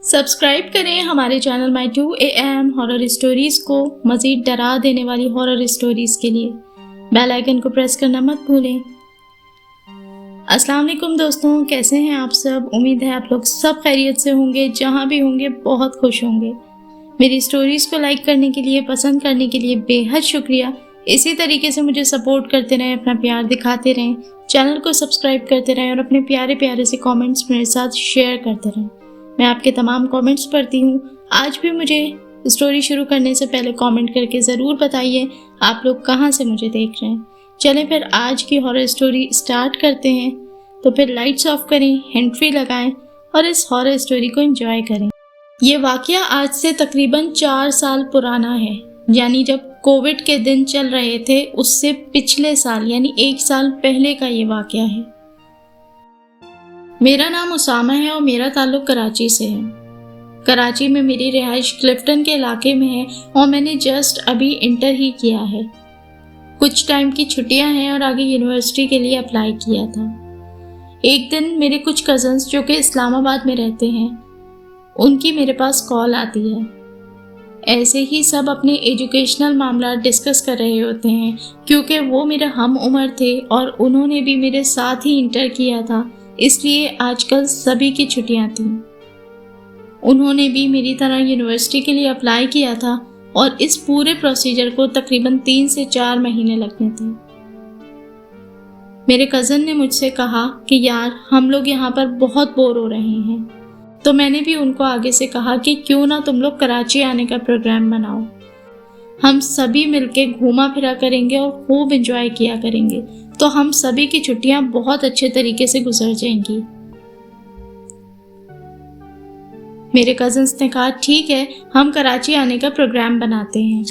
Subscribe کریں ہمارے channel My 2 AM horror stories کو مزید ڈرا دینے والی ہارر اسٹوریز کے لیے بیل آئیکن کو پریس کرنا مت بھولیں۔ السلام علیکم دوستوں، کیسے ہیں آپ سب؟ امید ہے آپ لوگ سب خیریت سے ہوں گے، جہاں بھی ہوں گے بہت خوش ہوں گے۔ میری اسٹوریز کو لائک کرنے کے لیے، پسند کرنے کے لیے بے حد شکریہ۔ اسی طریقے سے مجھے سپورٹ کرتے رہیں، اپنا پیار دکھاتے رہیں، چینل کو سبسکرائب کرتے رہیں اور اپنے پیارے پیارے سے کامنٹس میرے ساتھ شیئر کرتے رہیں۔ میں آپ کے تمام کامنٹس پڑھتی ہوں۔ آج بھی مجھے اسٹوری شروع کرنے سے پہلے کامنٹ کر کے ضرور بتائیے آپ لوگ کہاں سے مجھے دیکھ رہے ہیں۔ چلیں پھر آج کی ہارر اسٹوری اسٹارٹ کرتے ہیں۔ تو پھر لائٹس آف کریں، ہینڈ فری لگائیں اور اس ہارر اسٹوری کو انجوائے کریں۔ یہ واقعہ آج سے تقریباً 4 سال پرانا ہے، یعنی جب کووڈ کے دن چل رہے تھے اس سے پچھلے سال یعنی 1 سال پہلے کا یہ واقعہ ہے۔ میرا نام اسامہ ہے اور میرا تعلق کراچی سے ہے۔ کراچی میں میری رہائش کلفٹن کے علاقے میں ہے اور میں نے جسٹ ابھی انٹر ہی کیا ہے۔ کچھ ٹائم کی چھٹیاں ہیں اور آگے یونیورسٹی کے لیے اپلائی کیا تھا۔ ایک دن میرے کچھ کزنز جو کہ اسلام آباد میں رہتے ہیں، ان کی میرے پاس کال آتی ہے۔ ایسے ہی سب اپنے ایجوکیشنل معاملات ڈسکس کر رہے ہوتے ہیں، کیونکہ وہ میرے ہم عمر تھے اور انہوں نے بھی میرے ساتھ ہی انٹر کیا تھا، اس لیے آج کل سبھی کی چھٹیاں تھیں۔ انہوں نے بھی میری طرح یونیورسٹی کے لیے اپلائی کیا تھا اور اس پورے پروسیجر کو تقریباً 3 سے 4 مہینے لگنے تھے۔ میرے کزن نے مجھ سے کہا کہ یار ہم لوگ یہاں پر بہت بور ہو رہے ہیں، تو میں نے بھی ان کو آگے سے کہا کہ کیوں نہ تم لوگ کراچی آنے کا پروگرام بناؤ، ہم سبھی مل کے گھوما پھرا کریں گے اور خوب انجوائے کیا کریں گے، تو ہم سبھی کی چھٹیاں بہت اچھے طریقے سے گزر جائیں گی۔ میرے کزنز نے کہا ٹھیک ہے، ہم کراچی آنے کا پروگرام بناتے ہیں۔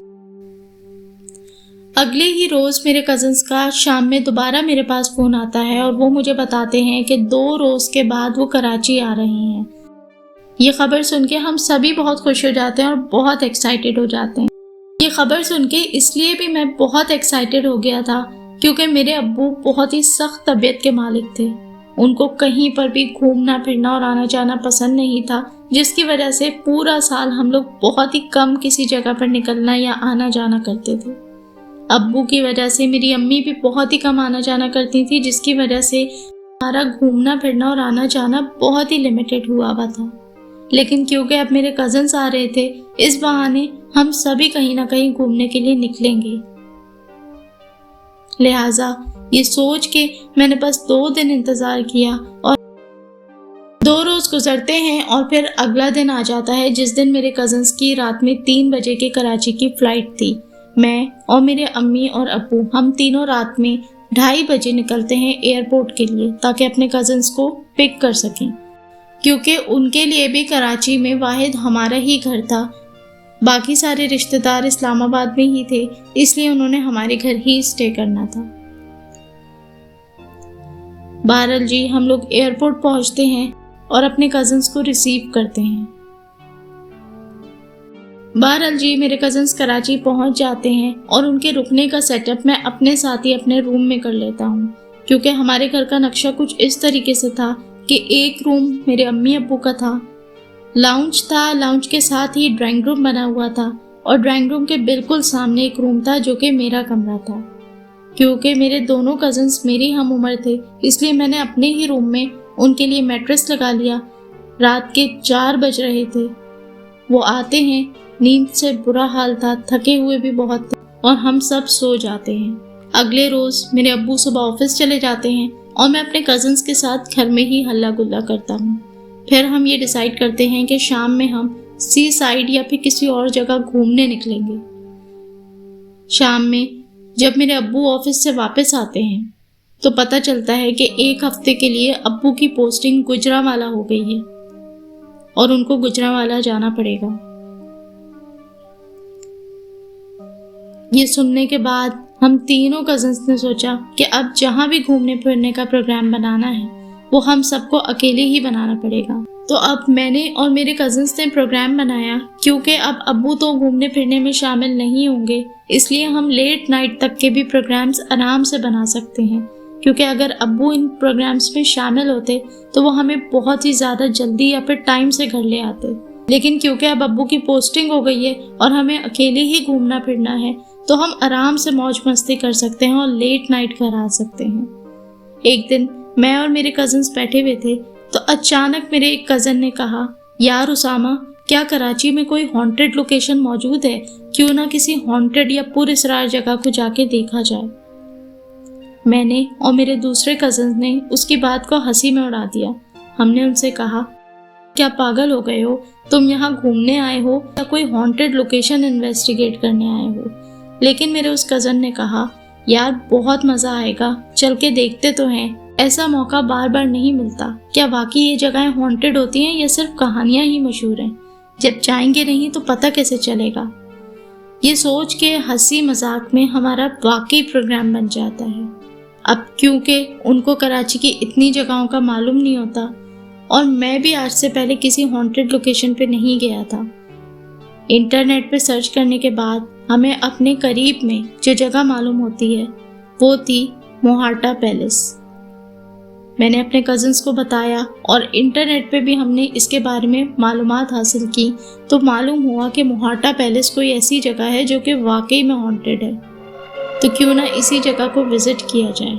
اگلے ہی روز میرے کزنز کا شام میں دوبارہ میرے پاس فون آتا ہے اور وہ مجھے بتاتے ہیں کہ 2 روز کے بعد وہ کراچی آ رہے ہیں۔ یہ خبر سن کے ہم سبھی بہت خوش ہو جاتے ہیں اور بہت ایکسائٹیڈ ہو جاتے ہیں۔ یہ خبر سن کے اس لیے بھی میں بہت ایکسائٹیڈ ہو گیا تھا کیونکہ میرے ابو بہت ہی سخت طبیعت کے مالک تھے۔ ان کو کہیں پر بھی گھومنا پھرنا اور آنا جانا پسند نہیں تھا، جس کی وجہ سے پورا سال ہم لوگ بہت ہی کم کسی جگہ پر نکلنا یا آنا جانا کرتے تھے۔ ابو کی وجہ سے میری امی بھی بہت ہی کم آنا جانا کرتی تھی، جس کی وجہ سے ہمارا گھومنا پھرنا اور آنا جانا بہت ہی لمیٹڈ ہوا تھا۔ لیکن کیونکہ اب میرے کزنز آ رہے تھے، اس بہانے ہم سبھی کہیں نہ کہیں گھومنے کے لیے نکلیں گے۔ لہٰذا یہ سوچ کے میں نے بس 2 دن انتظار کیا اور 2 روز گزرتے ہیں اور پھر اگلا دن آ جاتا ہے، جس دن میرے کزنز کی رات میں 3 بجے کے کراچی کی فلائٹ تھی۔ میں اور میرے امی اور ابو ہم تینوں رات میں 2:30 بجے نکلتے ہیں ایئرپورٹ کے لیے تاکہ اپنے کزنز کو پک کر سکیں، کیونکہ ان کے لیے بھی کراچی میں واحد ہمارا ہی گھر تھا، باقی سارے رشتہ دار اسلام آباد میں ہی تھے، اس لیے انہوں نے ہمارے گھر ہی اسٹے کرنا تھا۔ بہرحال جی ہم لوگ ایئرپورٹ پہنچتے ہیں اور اپنے کزنز کو ریسیو کرتے ہیں۔ بہرحال جی میرے کزنز کراچی پہنچ جاتے ہیں اور ان کے رکنے کا سیٹ اپ میں اپنے ساتھ ہی اپنے روم میں کر لیتا ہوں، کیونکہ ہمارے گھر کا نقشہ کچھ اس طریقے سے تھا کہ ایک روم میرے امی ابو کا تھا، لاؤنج تھا، لاؤنج کے ساتھ ہی ڈرائنگ روم بنا ہوا تھا اور ڈرائنگ روم کے بالکل سامنے ایک روم تھا جو کہ میرا کمرہ تھا۔ کیونکہ میرے دونوں کزنز میری ہم عمر تھے، اس لیے میں نے اپنے ہی روم میں ان کے لیے میٹرس لگا لیا۔ رات کے 4 بج رہے تھے، وہ آتے ہیں، نیند سے برا حال تھا، تھکے ہوئے بھی بہت تھے اور ہم سب سو جاتے ہیں۔ اگلے روز میرے ابو صبح آفس چلے جاتے ہیں اور میں اپنے کزنز کے ساتھ گھر میں ہی ہلا گلا کرتا ہوں۔ پھر ہم یہ ڈیسائیڈ کرتے ہیں کہ شام میں ہم سی سائیڈ یا پھر کسی اور جگہ گھومنے نکلیں گے۔ شام میں جب میرے ابو آفس سے واپس آتے ہیں تو پتہ چلتا ہے کہ 1 ہفتے کے لیے ابو کی پوسٹنگ گجرانوالہ ہو گئی ہے اور ان کو گجرانوالہ جانا پڑے گا۔ یہ سننے کے بعد ہم تینوں کزنز نے سوچا کہ اب جہاں بھی گھومنے پھرنے کا پروگرام بنانا ہے وہ ہم سب کو اکیلے ہی بنانا پڑے گا۔ تو اب میں نے اور میرے کزنز نے پروگرام بنایا، کیونکہ اب ابو تو گھومنے پھرنے میں شامل نہیں ہوں گے، اس لیے ہم لیٹ نائٹ تک کے بھی پروگرامز آرام سے بنا سکتے ہیں، کیونکہ اگر ابو ان پروگرامز میں شامل ہوتے تو وہ ہمیں بہت ہی زیادہ جلدی یا پھر ٹائم سے گھر لے آتے، لیکن کیونکہ اب ابو کی پوسٹنگ ہو گئی ہے اور ہمیں اکیلے ہی گھومنا پھرنا ہے تو ہم آرام سے موج مستی کر سکتے ہیں اور لیٹ نائٹ گھر آ سکتے ہیں۔ ایک دن میں اور میرے کزنز بیٹھے ہوئے تھے تو اچانک میرے ایک کزن نے کہا، یار اسامہ، کیا کراچی میں کوئی ہانٹڈ لوکیشن موجود ہے؟ کیوں نہ کسی ہانٹڈ یا پر اسرار جگہ کو جا کے دیکھا جائے۔ میں نے اور میرے دوسرے کزنز نے اس کی بات کو ہنسی میں اڑا دیا۔ ہم نے ان سے کہا، کیا پاگل ہو گئے ہو؟ تم یہاں گھومنے آئے ہو یا کوئی ہانٹڈ لوکیشن انویسٹیگیٹ کرنے آئے ہو؟ لیکن میرے اس کزن نے کہا، یار بہت مزہ آئے گا، چل کے دیکھتے تو ہیں، ایسا موقع بار بار نہیں ملتا۔ کیا واقعی یہ جگہیں ہانٹڈ ہوتی ہیں یا صرف کہانیاں ہی مشہور ہیں؟ جب جائیں گے نہیں تو پتہ کیسے چلے گا؟ یہ سوچ کے ہنسی مذاق میں ہمارا واقعی پروگرام بن جاتا ہے۔ اب کیونکہ ان کو کراچی کی اتنی جگہوں کا معلوم نہیں ہوتا اور میں بھی آج سے پہلے کسی ہانٹڈ لوکیشن پہ نہیں گیا تھا، انٹرنیٹ پہ سرچ کرنے کے بعد ہمیں اپنے قریب میں جو جگہ معلوم ہوتی ہے وہ تھی موہاٹا پیلس۔ میں نے اپنے کزنس کو بتایا اور انٹرنیٹ پہ بھی ہم نے اس کے بارے میں معلومات حاصل کی تو معلوم ہوا کہ موہاٹا پیلس کوئی ایسی جگہ ہے جو کہ واقعی میں ہانٹڈ ہے، تو کیوں نہ اسی جگہ کو وزٹ کیا جائے۔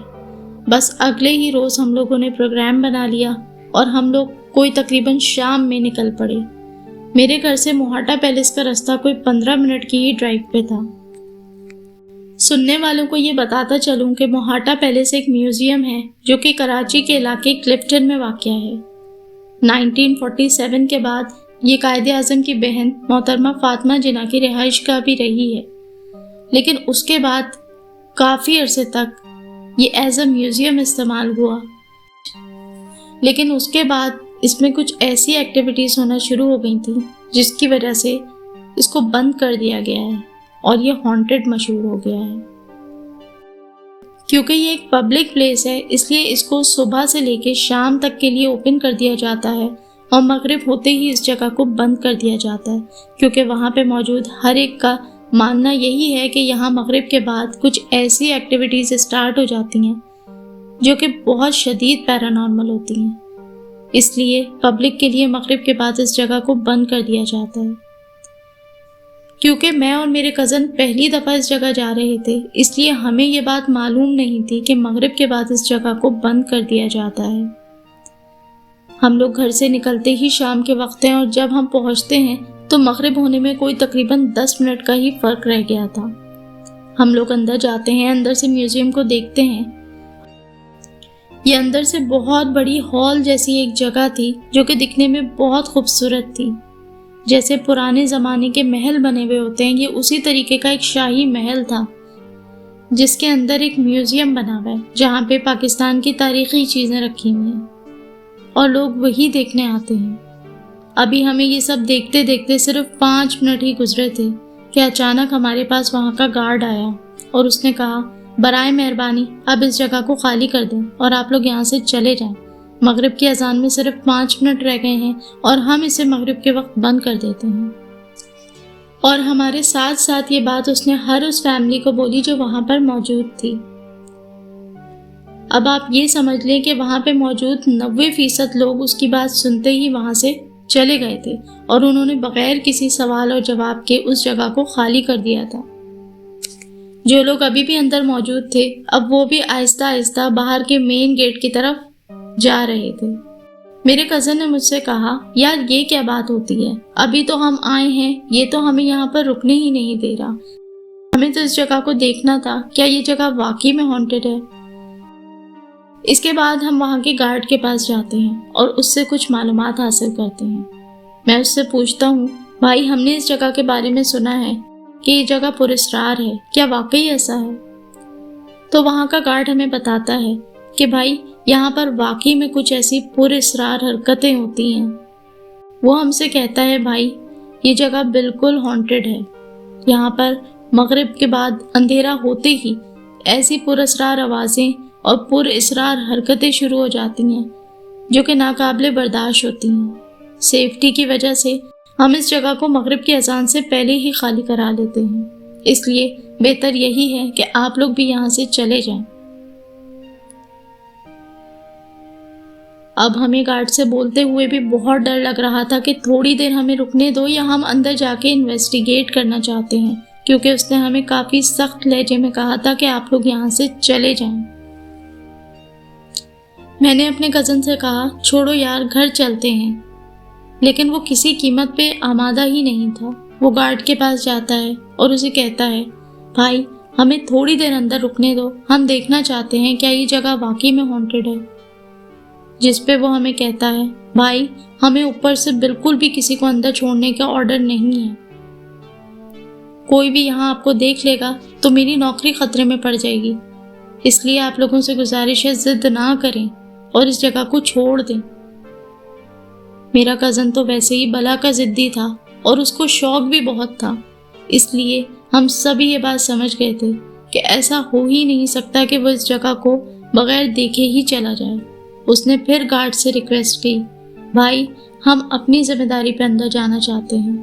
بس اگلے ہی روز ہم لوگوں نے پروگرام بنا لیا اور ہم لوگ کوئی تقریباً شام میں نکل پڑے۔ میرے گھر سے موہاٹا پیلس کا راستہ کوئی 15 منٹ کی ہی ڈرائیو پہ تھا۔ سننے والوں کو یہ بتاتا چلوں کہ موہاٹا پیلس ایک میوزیم ہے جو کہ کراچی کے علاقے کلفٹن میں واقع ہے۔ 1947 کے بعد یہ قائد اعظم کی بہن محترمہ فاطمہ جناح کی رہائش گاہ بھی رہی ہے، لیکن اس کے بعد کافی عرصے تک یہ ایز اے میوزیم استعمال ہوا، لیکن اس کے بعد اس میں کچھ ایسی ایکٹیویٹیز ہونا شروع ہو گئی تھیں جس کی وجہ سے اس کو بند کر دیا گیا ہے اور یہ ہانٹڈ مشہور ہو گیا ہے۔ کیونکہ یہ ایک پبلک پلیس ہے اس لیے اس کو صبح سے لے کے شام تک کے لیے اوپن کر دیا جاتا ہے اور مغرب ہوتے ہی اس جگہ کو بند کر دیا جاتا ہے، کیونکہ وہاں پہ موجود ہر ایک کا ماننا یہی ہے کہ یہاں مغرب کے بعد کچھ ایسی ایکٹیویٹیز اسٹارٹ ہو جاتی ہیں جو کہ بہت شدید پیرانارمل ہوتی ہیں، اس لیے پبلک کے لیے مغرب کے بعد اس جگہ کو بند کر دیا جاتا ہے۔ کیونکہ میں اور میرے کزن پہلی دفعہ اس جگہ جا رہے تھے اس لیے ہمیں یہ بات معلوم نہیں تھی کہ مغرب کے بعد اس جگہ کو بند کر دیا جاتا ہے۔ ہم لوگ گھر سے نکلتے ہی شام کے وقت ہیں اور جب ہم پہنچتے ہیں تو مغرب ہونے میں کوئی تقریباً 10 منٹ کا ہی فرق رہ گیا تھا۔ ہم لوگ اندر جاتے ہیں، اندر سے میوزیم کو دیکھتے ہیں۔ یہ اندر سے بہت بڑی ہال جیسی ایک جگہ تھی جو کہ دکھنے میں بہت خوبصورت تھی، جیسے پرانے زمانے کے محل بنے ہوئے ہوتے ہیں، یہ اسی طریقے کا ایک شاہی محل تھا جس کے اندر ایک میوزیم بنا ہوا ہے جہاں پہ پاکستان کی تاریخی چیزیں رکھی ہوئی ہیں اور لوگ وہی دیکھنے آتے ہیں۔ ابھی ہمیں یہ سب دیکھتے دیکھتے صرف 5 منٹ ہی گزرے تھے کہ اچانک ہمارے پاس وہاں کا گارڈ آیا اور اس نے کہا، برائے مہربانی اب اس جگہ کو خالی کر دیں اور آپ لوگ یہاں سے چلے جائیں، مغرب کی اذان میں صرف 5 منٹ رہ گئے ہیں اور ہم اسے مغرب کے وقت بند کر دیتے ہیں۔ اور ہمارے ساتھ ساتھ یہ بات اس نے ہر اس فیملی کو بولی جو وہاں پر موجود تھی۔ اب آپ یہ سمجھ لیں کہ وہاں پہ موجود 90% لوگ اس کی بات سنتے ہی وہاں سے چلے گئے تھے اور انہوں نے بغیر کسی سوال اور جواب کے اس جگہ کو خالی کر دیا تھا۔ جو لوگ ابھی بھی اندر موجود تھے اب وہ بھی آہستہ آہستہ باہر کے مین گیٹ کی طرف جا رہے تھے۔ میرے کزن نے مجھ سے کہا، یار یہ کیا بات ہوتی ہے؟ ابھی تو ہم آئے ہیں، یہ تو ہمیں یہاں پر رکنے ہی نہیں دے رہا، ہمیں تو اس جگہ کو دیکھنا تھا، کیا یہ جگہ واقعی میں ہانٹڈ ہے؟ اس کے بعد ہم وہاں کے گارڈ کے پاس جاتے ہیں اور اس سے کچھ معلومات حاصل کرتے ہیں۔ میں اس سے پوچھتا ہوں، بھائی ہم نے اس جگہ کے بارے میں سنا ہے کہ یہ جگہ پر اسرار ہے، کیا واقعی ایسا ہے؟ تو وہاں کا گارڈ ہمیں بتاتا ہے کہ بھائی یہاں پر واقعی میں کچھ ایسی پر اسرار حرکتیں ہوتی ہیں۔ وہ ہم سے کہتا ہے، بھائی یہ جگہ بالکل ہانٹڈ ہے، یہاں پر مغرب کے بعد اندھیرا ہوتے ہی ایسی پر اسرار آوازیں اور پر اسرار حرکتیں شروع ہو جاتی ہیں جو کہ ناقابل برداشت ہوتی ہیں۔ سیفٹی کی وجہ سے ہم اس جگہ کو مغرب کی اذان سے پہلے ہی خالی کرا لیتے ہیں، اس لیے بہتر یہی ہے کہ آپ لوگ بھی یہاں سے چلے جائیں۔ اب ہمیں گارڈ سے بولتے ہوئے بھی بہت ڈر لگ رہا تھا کہ تھوڑی دیر ہمیں رکنے دو یا ہم اندر جا کے انویسٹیگیٹ کرنا چاہتے ہیں، کیونکہ اس نے ہمیں کافی سخت لہجے میں کہا تھا کہ آپ لوگ یہاں سے چلے جائیں۔ میں نے اپنے کزن سے کہا چھوڑو یار، گھر چلتے ہیں، لیکن وہ کسی قیمت پہ آمادہ ہی نہیں تھا۔ وہ گارڈ کے پاس جاتا ہے اور اسے کہتا ہے بھائی ہمیں تھوڑی دیر اندر رکنے دو، ہم دیکھنا چاہتے ہیں کیا یہ جگہ واقعی میں ہانٹڈ ہے۔ جس پہ وہ ہمیں کہتا ہے بھائی ہمیں اوپر سے بالکل بھی کسی کو اندر چھوڑنے کا آرڈر نہیں ہے، کوئی بھی یہاں آپ کو دیکھ لے گا تو میری نوکری خطرے میں پڑ جائے گی، اس لیے آپ لوگوں سے گزارش ہے ضد نہ کریں اور اس جگہ کو چھوڑ دیں۔ میرا کزن تو ویسے ہی بلا کا ضدی تھا اور اس کو شوق بھی بہت تھا، اس لیے ہم سبھی یہ بات سمجھ گئے تھے کہ ایسا ہو ہی نہیں سکتا کہ وہ اس جگہ کو بغیر دیکھے ہی چلا جائے۔ اس نے پھر گارڈ سے ریکویسٹ کی بھائی ہم اپنی ذمہ داری پہ اندر جانا چاہتے ہیں،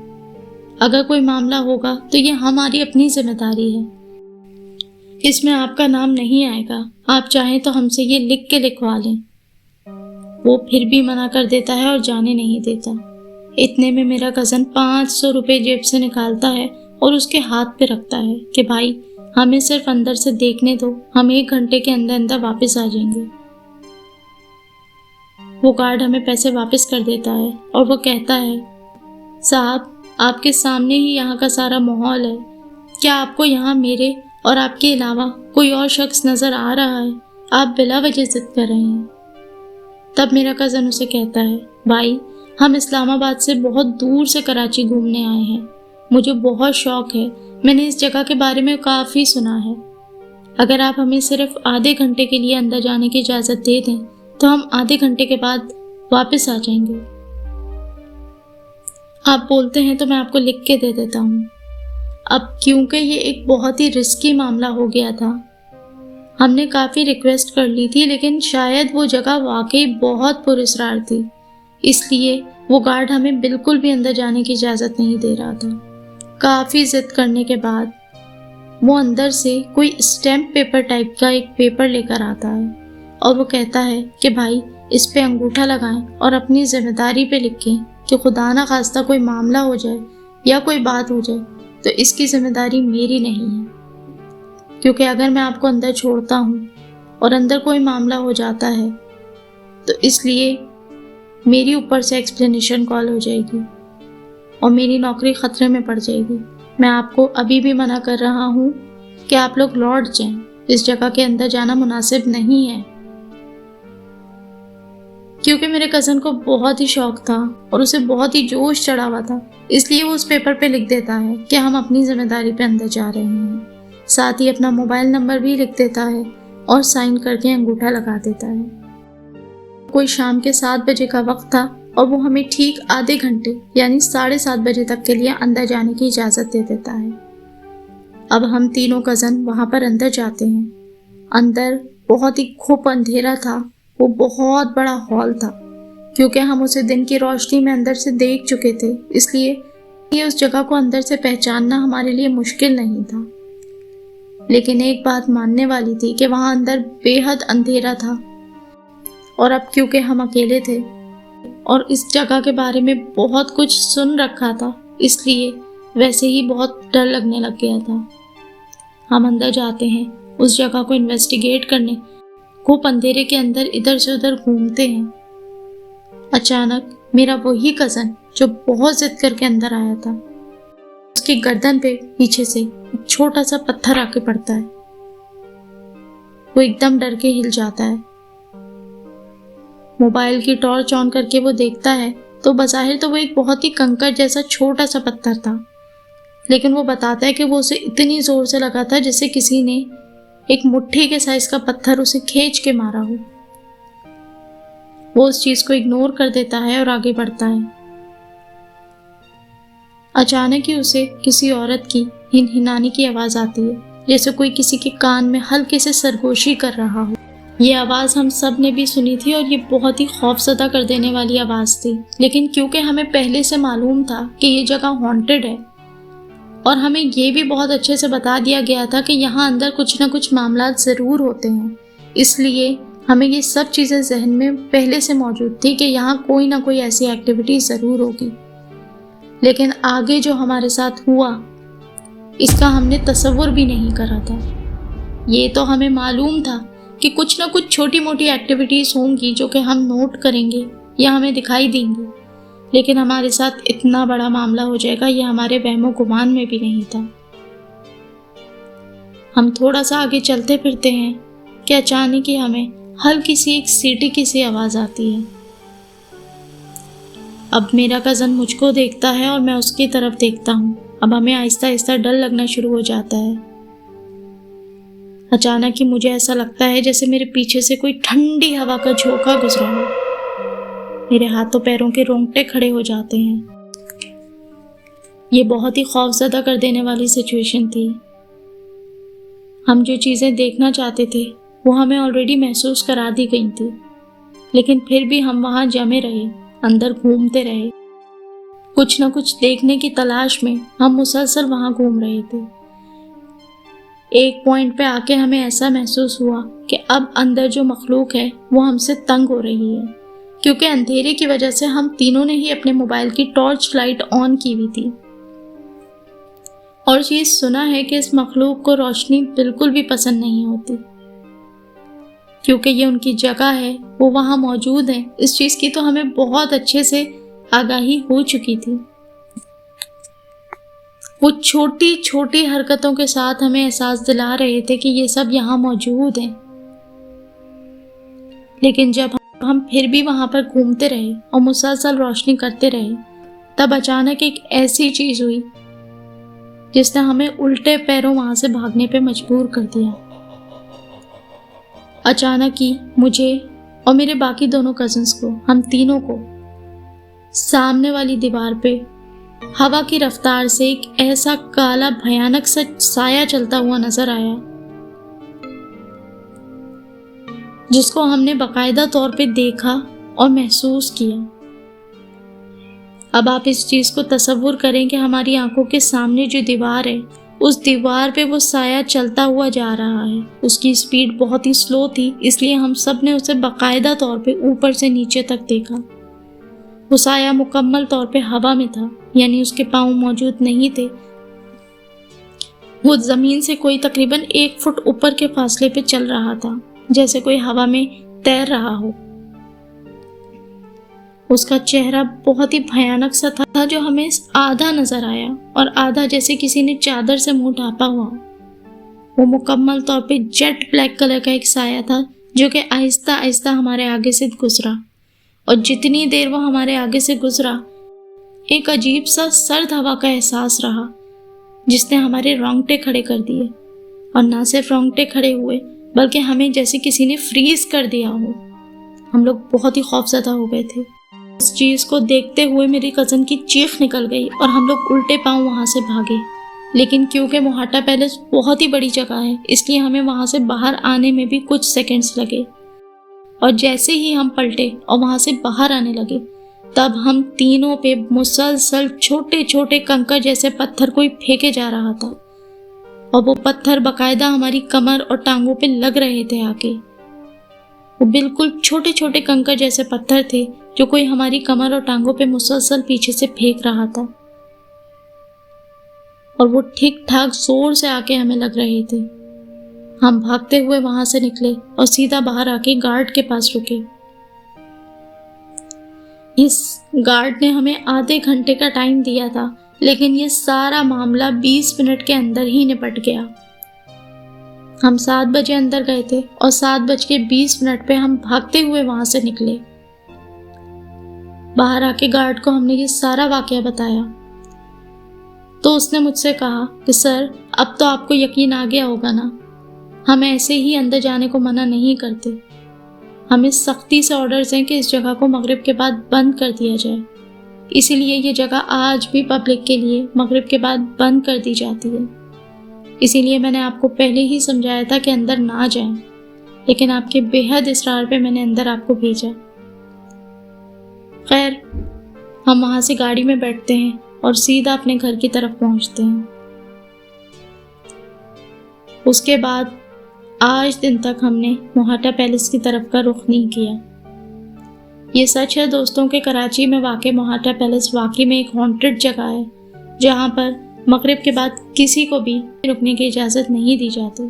اگر کوئی معاملہ ہوگا تو یہ ہماری اپنی ذمہ داری ہے، اس میں آپ کا نام نہیں آئے گا، آپ چاہیں تو ہم سے یہ لکھ کے لکھوا لیں۔ وہ پھر بھی منع کر دیتا ہے اور جانے نہیں دیتا۔ اتنے میں میرا کزن 500 روپے جیب سے نکالتا ہے اور اس کے ہاتھ پہ رکھتا ہے کہ بھائی ہمیں صرف اندر سے دیکھنے دو، ہم 1 گھنٹے کے اندر واپس آ جائیں گے۔ وہ گارڈ ہمیں پیسے واپس کر دیتا ہے اور وہ کہتا ہے صاحب آپ کے سامنے ہی یہاں کا سارا ماحول ہے، کیا آپ کو یہاں میرے اور آپ کے علاوہ کوئی اور شخص نظر آ رہا ہے؟ آپ بلا وجہ ضد کر رہے ہیں۔ تب میرا کزن اسے کہتا ہے بھائی ہم اسلام آباد سے بہت دور سے کراچی گھومنے آئے ہیں، مجھے بہت شوق ہے، میں نے اس جگہ کے بارے میں کافی سنا ہے، اگر آپ ہمیں صرف آدھے گھنٹے کے لیے اندر جانے کی اجازت دے دیں تو ہم آدھے گھنٹے کے بعد واپس آ جائیں گے۔ آپ بولتے ہیں تو میں آپ کو لکھ کے دے دیتا ہوں۔ اب کیونکہ یہ ایک بہت ہی رسکی معاملہ ہو گیا تھا، ہم نے کافی ریکویسٹ کر لی تھی، لیکن شاید وہ جگہ واقعی بہت پراسرار تھی، اس لیے وہ گارڈ ہمیں بالکل بھی اندر جانے کی اجازت نہیں دے رہا تھا۔ کافی ضد کرنے کے بعد وہ اندر سے کوئی اسٹیمپ پیپر ٹائپ کا ایک پیپر لے کر آتا ہے اور وہ کہتا ہے کہ بھائی اس پہ انگوٹھا لگائیں اور اپنی ذمہ داری پہ لکھیں کہ خدا نہ خواستہ کوئی معاملہ ہو جائے یا کوئی بات ہو جائے تو اس کی ذمہ داری میری نہیں ہے، کیونکہ اگر میں آپ کو اندر چھوڑتا ہوں اور اندر کوئی معاملہ ہو جاتا ہے تو اس لیے میری اوپر سے ایکسپلینیشن کال ہو جائے گی اور میری نوکری خطرے میں پڑ جائے گی۔ میں آپ کو ابھی بھی منع کر رہا ہوں کہ آپ لوگ لوٹ جائیں، اس جگہ کے اندر جانا مناسب نہیں ہے۔ کیونکہ میرے کزن کو بہت ہی شوق تھا اور اسے بہت ہی جوش چڑھا ہوا تھا، اس لیے وہ اس پیپر پہ لکھ دیتا ہے کہ ہم اپنی ذمہ داری پہ اندر جا رہے ہیں، ساتھ ہی اپنا موبائل نمبر بھی لکھ دیتا ہے اور سائن کر کے انگوٹھا لگا دیتا ہے۔ کوئی شام کے 7 بجے کا وقت تھا اور وہ ہمیں ٹھیک آدھے گھنٹے یعنی 7:30 بجے تک کے لیے اندر جانے کی اجازت دے دیتا ہے۔ اب ہم تینوں کزن وہاں پر اندر جاتے ہیں۔ اندر بہت ہی گھپ اندھیرا تھا، وہ بہت بڑا ہال تھا، کیونکہ ہم اسے دن کی روشنی میں اندر سے دیکھ چکے تھے، اس لیے اس جگہ کو اندر سے پہچاننا ہمارے لیے مشکل نہیں تھا۔ لیکن ایک بات ماننے والی تھی کہ وہاں اندر بے حد اندھیرا تھا، اور اب کیونکہ ہم اکیلے تھے اور اس جگہ کے بارے میں بہت کچھ سن رکھا تھا، اس لیے ویسے ہی بہت ڈر لگنے لگ گیا تھا۔ ہم اندر جاتے ہیں اس جگہ کو انویسٹیگیٹ کرنے، گھپ اندھیرے کے اندر ادھر سے ادھر گھومتے ہیں۔ اچانک میرا وہی کزن جو بہت ضد کر کے اندر آیا تھا، اس کی گردن پہ پیچھے سے ایک چھوٹا سا پتھر آ کے پڑتا ہے۔ وہ ایک دم ڈر کے ہل جاتا ہے۔ موبائل کی ٹارچ آن کر کے وہ دیکھتا ہے تو بظاہر تو وہ ایک بہت ہی کنکر جیسا چھوٹا سا پتھر تھا، لیکن وہ بتاتا ہے کہ وہ اسے اتنی زور سے لگا تھا جیسے کسی نے ایک مٹھی کے سائز کا پتھر اسے کھینچ کے مارا ہو۔ وہ اس چیز کو اگنور کر دیتا ہے اور آگے بڑھتا ہے۔ اچانک ہی اسے کسی عورت کی ہنہنانے کی آواز آتی ہے، جیسے کوئی کسی کے کان میں ہلکے سے سرگوشی کر رہا ہو۔ یہ آواز ہم سب نے بھی سنی تھی اور یہ بہت ہی خوفزدہ کر دینے والی آواز تھی، لیکن کیونکہ ہمیں پہلے سے معلوم تھا کہ یہ جگہ ہانٹڈ ہے اور ہمیں یہ بھی بہت اچھے سے بتا دیا گیا تھا کہ یہاں اندر کچھ نہ کچھ معاملات ضرور ہوتے ہیں، اس لیے ہمیں یہ سب چیزیں ذہن میں پہلے سے موجود تھی کہ یہاں کوئی نہ کوئی ایسی ایکٹیویٹی ضرور ہوگی، لیکن آگے جو ہمارے ساتھ ہوا اس کا ہم نے تصور بھی نہیں کرا تھا۔ یہ تو ہمیں معلوم تھا کہ کچھ نہ کچھ چھوٹی موٹی ایکٹیویٹیز ہوں گی جو کہ ہم نوٹ کریں گے یا ہمیں دکھائی دیں گی، لیکن ہمارے ساتھ اتنا بڑا معاملہ ہو جائے گا یہ ہمارے وہم و گمان میں بھی نہیں تھا۔ ہم تھوڑا سا آگے چلتے پھرتے ہیں کہ اچانک ہی ہمیں ہلکی سی ایک سیٹی کی سی آواز آتی ہے۔ اب میرا کزن مجھ کو دیکھتا ہے اور میں اس کی طرف دیکھتا ہوں۔ اب ہمیں آہستہ آہستہ ڈر لگنا شروع ہو جاتا ہے۔ اچانک ہی مجھے ایسا لگتا ہے جیسے میرے پیچھے سے کوئی ٹھنڈی ہوا کا جھونکا گزرا ہو۔ میرے ہاتھوں پیروں کے رونگٹے کھڑے ہو جاتے ہیں۔ یہ بہت ہی خوفزدہ کر دینے والی سچویشن تھی۔ ہم جو چیزیں دیکھنا چاہتے تھے وہ ہمیں آلریڈی محسوس کرا دی گئی تھی، لیکن پھر بھی ہم وہاں جمے رہے، اندر گھومتے رہے۔ کچھ نہ کچھ دیکھنے کی تلاش میں ہم مسلسل وہاں گھوم رہے تھے۔ ایک پوائنٹ پہ آ کے ہمیں ایسا محسوس ہوا کہ اب اندر جو مخلوق ہے وہ ہم سے تنگ ہو رہی ہے، کیونکہ اندھیرے کی وجہ سے ہم تینوں نے ہی اپنے موبائل کی ٹارچ لائٹ آن کی ہوئی تھی، اور چیز سنا ہے کہ اس مخلوق کو روشنی بالکل بھی پسند نہیں ہوتی، کیونکہ یہ ان کی جگہ ہے، وہ وہاں موجود ہیں۔ اس چیز کی تو ہمیں بہت اچھے سے آگاہی ہو چکی تھی۔ وہ چھوٹی چھوٹی حرکتوں کے ساتھ ہمیں احساس دلا رہے تھے کہ یہ سب یہاں موجود ہیں، لیکن جب ہم پھر بھی وہاں پر گھومتے رہے اور مسلسل روشنی کرتے رہے، تب اچانک ایک ایسی چیز ہوئی جس نے ہمیں الٹے پیروں وہاں سے بھاگنے پہ مجبور کر دیا۔ اچانک ہی مجھے اور میرے باقی دونوں کزنس کو، ہم تینوں کو، سامنے والی دیوار پہ ہوا کی رفتار سے ایک ایسا کالا بھیانک سا سایہ چلتا ہوا نظر آیا، جس کو ہم نے باقاعدہ طور پہ دیکھا اور محسوس کیا۔ اب آپ اس چیز کو تصور کریں کہ ہماری آنکھوں کے سامنے جو دیوار ہے، اس دیوار پہ وہ سایہ چلتا ہوا جا رہا ہے۔ اس کی سپیڈ بہت ہی سلو تھی، اس لیے ہم سب نے اسے باقاعدہ طور پہ اوپر سے نیچے تک دیکھا۔ وہ سایہ مکمل طور پہ ہوا میں تھا، یعنی اس کے پاؤں موجود نہیں تھے۔ وہ زمین سے کوئی تقریباً 1 فٹ اوپر کے فاصلے پہ چل رہا تھا، جیسے کوئی ہوا میں تیر رہا ہو۔ اس کا چہرہ بہت ہی بھیانک سا تھا، جو ہمیں آدھا نظر آیا اور آدھا جیسے کسی نے چادر سے منہ ڈھانپا ہوا۔ وہ مکمل طور پہ جیٹ بلیک کلر کا ایک سایہ تھا، جو کہ آہستہ آہستہ ہمارے آگے سے گزرا، اور جتنی دیر وہ ہمارے آگے سے گزرا، ایک عجیب سا سرد ہوا کا احساس رہا، جس نے ہمارے رونگٹے کھڑے کر دیے، اور نہ صرف رونگٹے کھڑے ہوئے بلکہ ہمیں جیسے کسی نے فریز کر دیا ہو۔ ہم لوگ بہت ہی خوفزدہ ہو گئے تھے۔ اس چیز کو دیکھتے ہوئے میری کزن کی چیخ نکل گئی اور ہم لوگ الٹے پاؤں وہاں سے بھاگے، لیکن کیونکہ موہاٹا پیلس بہت ہی بڑی جگہ ہے، اس لیے ہمیں وہاں سے باہر آنے میں بھی کچھ سیکنڈز لگے، اور جیسے ہی ہم پلٹے اور وہاں سے باہر آنے لگے، تب ہم تینوں پہ مسلسل چھوٹے چھوٹے کنکر جیسے پتھر کوئی پھینکے جا رہا تھا، اور وہ پتھر باقاعدہ ہماری کمر اور ٹانگوں پہ لگ رہے تھے آ کے۔ وہ بالکل چھوٹے چھوٹے کنکر جیسے پتھر تھے جو کوئی ہماری کمر اور ٹانگوں پہ مسلسل پیچھے سے پھینک رہا تھا، اور وہ ٹھیک ٹھاک زور سے آ کے ہمیں لگ رہے تھے۔ ہم بھاگتے ہوئے وہاں سے نکلے اور سیدھا باہر آ کے گارڈ کے پاس رکے۔ اس گارڈ نے ہمیں آدھے گھنٹے کا ٹائم دیا تھا، لیکن یہ سارا معاملہ 20 منٹ کے اندر ہی نپٹ گیا۔ ہم 7 بجے اندر گئے تھے اور 7:20 پہ ہم بھاگتے ہوئے وہاں سے نکلے۔ باہر آ کے گارڈ کو ہم نے یہ سارا واقعہ بتایا، تو اس نے مجھ سے کہا کہ سر، اب تو آپ کو یقین آ گیا ہوگا نا، ہم ایسے ہی اندر جانے کو منع نہیں کرتے۔ ہمیں سختی سے آرڈرز ہیں کہ اس جگہ کو مغرب کے بعد بند کر دیا جائے، اسی لیے یہ جگہ آج بھی پبلک کے لیے مغرب کے بعد بند کر دی جاتی ہے۔ اسی لیے میں نے آپ کو پہلے ہی سمجھایا تھا کہ اندر نہ جائیں، لیکن آپ کے بے حد اصرار پہ میں نے اندر آپ کو بھیجا۔ خیر، ہم وہاں سے گاڑی میں بیٹھتے ہیں اور سیدھا اپنے گھر کی طرف پہنچتے ہیں۔ اس کے بعد آج دن تک ہم نے موہاٹا پیلس کی طرف کا رخ نہیں کیا۔ یہ سچ ہے دوستوں کہ کراچی میں واقع موہاٹا پیلس واقعی میں ایک ہانٹڈ جگہ ہے، جہاں پر مغرب کے بعد کسی کو بھی رکنے کی اجازت نہیں دی جاتی،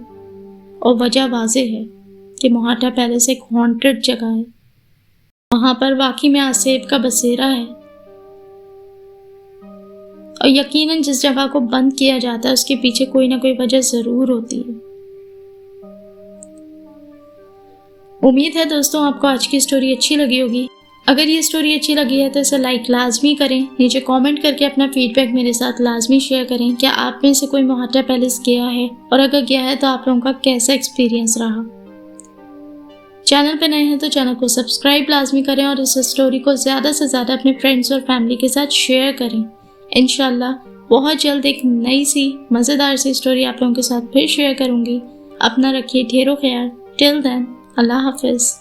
اور وجہ واضح ہے کہ موہاٹا پیلس ایک ہانٹڈ جگہ ہے۔ وہاں پر واقعی میں آسیب کا بسیرا ہے، اور یقیناً جس جگہ کو بند کیا جاتا ہے اس کے پیچھے کوئی نہ کوئی وجہ ضرور ہوتی ہے۔ امید ہے دوستوں آپ کو آج کی سٹوری اچھی لگی ہوگی۔ اگر یہ سٹوری اچھی لگی ہے تو اسے لائک لازمی کریں، نیچے کامنٹ کر کے اپنا فیڈ بیک میرے ساتھ لازمی شیئر کریں۔ کیا آپ میں سے کوئی موہاٹا پیلس گیا ہے، اور اگر گیا ہے تو آپ لوگوں کا کیسا ایکسپیرینس رہا؟ چینل پہ نئے ہیں تو چینل کو سبسکرائب لازمی کریں، اور اس سٹوری کو زیادہ سے زیادہ اپنے فرینڈز اور فیملی کے ساتھ شیئر کریں۔ انشاءاللہ بہت جلد ایک نئی سی مزیدار سی سٹوری آپ لوگوں کے ساتھ پھر شیئر کروں گی۔ اپنا رکھیے ڈھیروں خیال۔ ٹل دین، اللہ حافظ۔